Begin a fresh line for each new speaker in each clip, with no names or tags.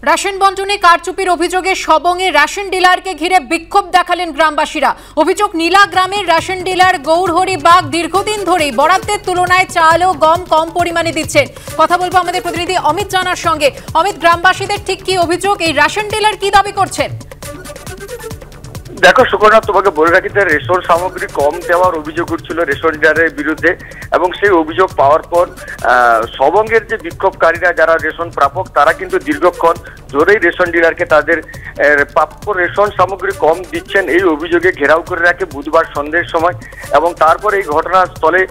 Ration বন্টনে কারচুপির অভিযোগে সবংয়ে ration ডিলারকে ঘিরে বিক্ষোভ দেখালেন গ্রামবাসীরা। অভিযোগ, নীলা গ্রামের রেশন ডিলার গৌরহরি বাগ দীর্ঘদিন ধরেই বরাদ্দের তুলনায় চাল ও গম কম পরিমাণে দিচ্ছেন। কথা বলবো আমাদের প্রতিনিধি অমিত জানার সঙ্গে। অমিত, গ্রামবাসীদের ঠিক কি অভিযোগ, এই রেশন ডিলার কি দাবি করছেন?
দেখো সুকন্যা, তোমাকে বলে রাখি যে রেশন সামগ্রী কম দেওয়ার অভিযোগ উঠছিল রেশন ডিলারের বিরুদ্ধে, এবং সেই অভিযোগ পাওয়ার পর সবংয়ের যে বিক্ষোভকারীরা যারা রেশন প্রাপক তারা কিন্তু দীর্ঘক্ষণ ধরেই রেশন ডিলারকে তাদের প্রাপ্য রেশন সামগ্রী কম দিচ্ছেন এই অভিযোগে ঘেরাও করে রাখে বুধবার সন্ধ্যের সময়। এবং তারপর এই ঘটনাস্থলে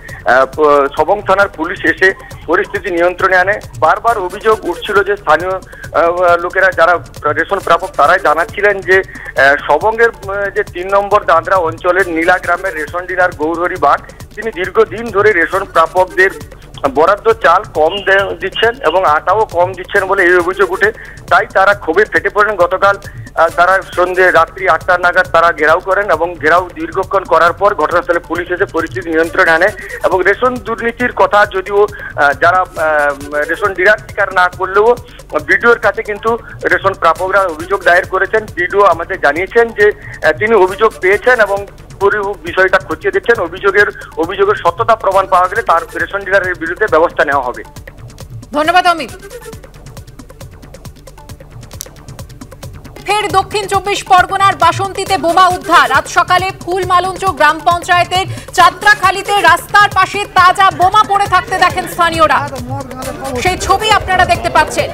সবং থানার পুলিশ এসে পরিস্থিতি নিয়ন্ত্রণে আনে। বারবার অভিযোগ উঠছিল যে স্থানীয় লোকেরা যারা রেশন প্রাপক তারাই জানাচ্ছিলেন যে সবংয়ের যে ৩ নম্বর দাদরা অঞ্চলের নীলা গ্রামের রেশন ডিলার গৌরহরি বাগ তিনি দীর্ঘদিন ধরে রেশন প্রাপকদের বরাদ্দ চাল কম দিচ্ছেন এবং আটাও কম দিচ্ছেন বলে এই অভিযোগ উঠে। তাই তারা ক্ষোভে ফেটে পড়েন। গতকাল তারা রাত্রি ৮টা নাগাদ তারা ঘেরাও করেন এবং ঘেরাও দীর্ঘক্ষণ করার পর ঘটনাস্থলে পুলিশ এসে পরিস্থিতি নিয়ন্ত্রণে আনে। এবং রেশন দুর্নীতির কথা যদিও যারা রেশন ডিলার স্বীকার না করলেও বিডিওর কাছে কিন্তু রেশন প্রাপকরা অভিযোগ দায়ের করেছেন। বিডিও আমাদের জানিয়েছেন যে তিনি অভিযোগ পেয়েছেন এবং বিষয়টা খতিয়ে দেখছেন। অভিযোগের সত্যতা প্রমাণ পাওয়া গেলে তার রেশন ডিলারের বিরুদ্ধে ব্যবস্থা নেওয়া হবে।
ধন্যবাদ অমিত। ফের দক্ষিণ ২৪ পরগনার বাসন্তীতে বোমা উদ্ধার। আজ সকালে ফুলমালঞ্চ গ্রাম পঞ্চায়েতের চাত্রাখালীতে রাস্তার পাশে তাজা বোমা পড়ে থাকতে দেখেন স্থানীয়রা। সেই ছবি আপনারা দেখতে পাচ্ছেন।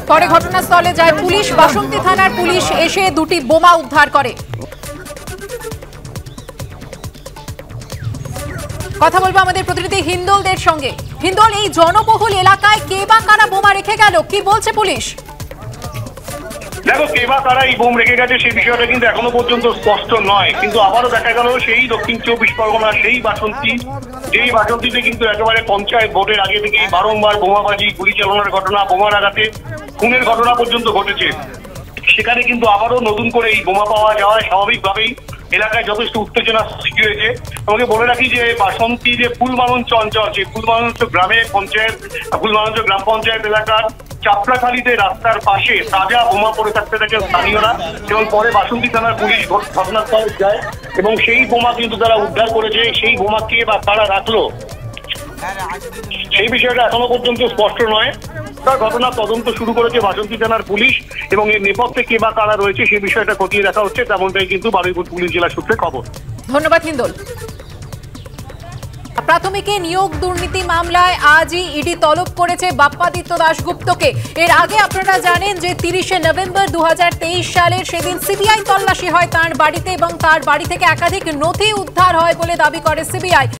পরে ঘটনাস্থলে যায় পুলিশ। বাসন্তী থানার পুলিশ এসে দুটি বোমা উদ্ধার করে। কথা বলবো আমাদের প্রতিনিধি হিন্দলদের সঙ্গে। হিন্দল, এই জনবহুল এলাকায় কে বা কারা বোমা রেখে গেল, কি বলছে পুলিশ?
দেখো, কে বা কারা এই বোম রেখে গেছে সেই বিষয়টা কিন্তু এখনো পর্যন্ত স্পষ্ট নয়। কিন্তু আবারও দেখা গেল সেই দক্ষিণ ২৪ পরগনা সেই বাসন্তী, যেই বাসন্তীতে কিন্তু একেবারে পঞ্চায়েত ভোটের আগে থেকেই বারংবার বোমাবাজি, গুলি চালানোর ঘটনা, বোমার আঘাতে খুনের ঘটনা পর্যন্ত ঘটেছে। সেখানে কিন্তু আবারও নতুন করে এই বোমা পাওয়া যাওয়ায় স্বাভাবিকভাবেই এলাকায় যথেষ্ট উত্তেজনা সৃষ্টি হয়েছে। তোমাকে বলে রাখি যে বাসন্তী যে ফুলমালঞ্চ অঞ্চল, সেই ফুলমালঞ্চ ফুলমালঞ্চ গ্রাম পঞ্চায়েত এলাকার চাপড়াখালীতে রাস্তার পাশে তাজা বোমা পড়ে থাকতে দেখেন স্থানীয়রা, এবং পরে বাসন্তী থানার পুলিশ ঘটনাস্থলে যায় এবং সেই বোমা কিন্তু তারা উদ্ধার করেছে। সেই বোমা কে বা কারা রাখলো সেই বিষয়টা এখনো পর্যন্ত স্পষ্ট নয়। ঘটনা তদন্ত শুরু করেছে বাসন্তী থানার পুলিশ এবং এর নেপথ্যে কে বা কারা রয়েছে সেই বিষয়টা খতিয়ে দেখা হচ্ছে, তেমনটাই কিন্তু বারুইপুর পুলিশ জেলা সূত্রে খবর।
ধন্যবাদ হিন্দল। প্রাথমিকে নিয়োগ দুর্নীতি মামলায় আজই ইডি তলব করেছে বাপ্পাদিত্য দাশগুপ্তকে। এর আগে আপনারা জানেন যে ৩০শে নভেম্বর ২০২৩ সালের সেদিন সিবিআই তল্লাশি হয় তার বাড়িতে এবং তার বাড়ি থেকে একাধিক নথি উদ্ধার হয় বলে দাবি করে সিবিআই।